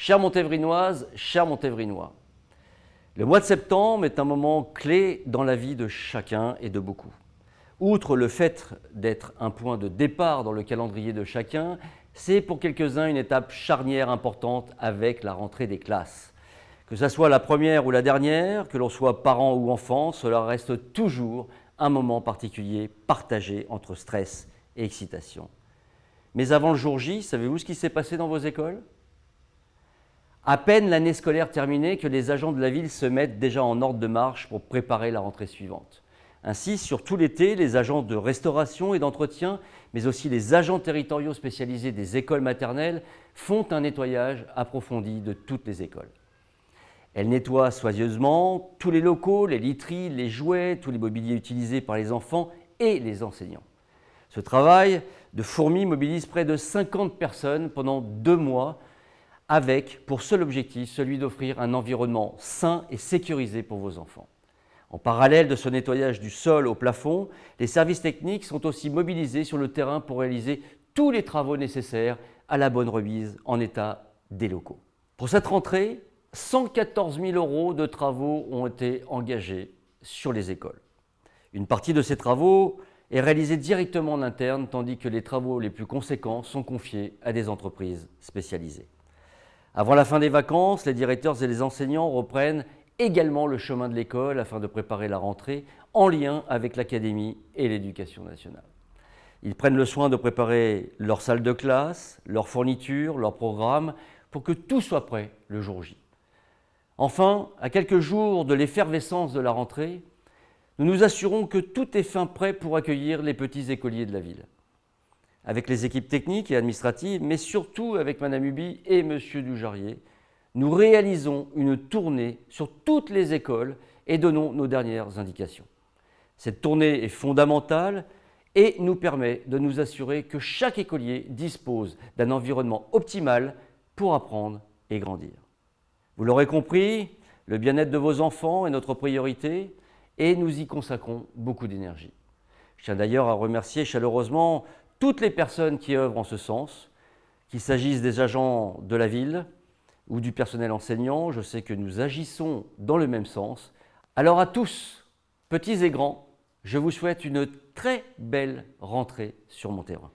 Chères Montévrinoises, chers Montévrinois, le mois de septembre est un moment clé dans la vie de chacun et de beaucoup. Outre le fait d'être un point de départ dans le calendrier de chacun, c'est pour quelques-uns une étape charnière importante avec la rentrée des classes. Que ce soit la première ou la dernière, que l'on soit parent ou enfant, cela reste toujours un moment particulier partagé entre stress et excitation. Mais avant le jour J, savez-vous ce qui s'est passé dans vos écoles ? À peine l'année scolaire terminée que les agents de la ville se mettent déjà en ordre de marche pour préparer la rentrée suivante. Ainsi, sur tout l'été, les agents de restauration et d'entretien, mais aussi les agents territoriaux spécialisés des écoles maternelles, font un nettoyage approfondi de toutes les écoles. Elles nettoient soigneusement tous les locaux, les literies, les jouets, tous les mobiliers utilisés par les enfants et les enseignants. Ce travail de fourmi mobilise près de 50 personnes pendant 2 mois, avec pour seul objectif celui d'offrir un environnement sain et sécurisé pour vos enfants. En parallèle de ce nettoyage du sol au plafond, les services techniques sont aussi mobilisés sur le terrain pour réaliser tous les travaux nécessaires à la bonne remise en état des locaux. Pour cette rentrée, 114 000 € de travaux ont été engagés sur les écoles. Une partie de ces travaux est réalisée directement en interne, tandis que les travaux les plus conséquents sont confiés à des entreprises spécialisées. Avant la fin des vacances, les directeurs et les enseignants reprennent également le chemin de l'école afin de préparer la rentrée en lien avec l'académie et l'éducation nationale. Ils prennent le soin de préparer leur salle de classe, leurs fournitures, leurs programmes pour que tout soit prêt le jour J. Enfin, à quelques jours de l'effervescence de la rentrée, nous nous assurons que tout est fin prêt pour accueillir les petits écoliers de la ville. Avec les équipes techniques et administratives, mais surtout avec Madame Huby et Monsieur Dujarier, nous réalisons une tournée sur toutes les écoles et donnons nos dernières indications. Cette tournée est fondamentale et nous permet de nous assurer que chaque écolier dispose d'un environnement optimal pour apprendre et grandir. Vous l'aurez compris, le bien-être de vos enfants est notre priorité et nous y consacrons beaucoup d'énergie. Je tiens d'ailleurs à remercier chaleureusement toutes les personnes qui œuvrent en ce sens, qu'il s'agisse des agents de la ville ou du personnel enseignant. Je sais que nous agissons dans le même sens. Alors à tous, petits et grands, je vous souhaite une très belle rentrée sur mon terrain.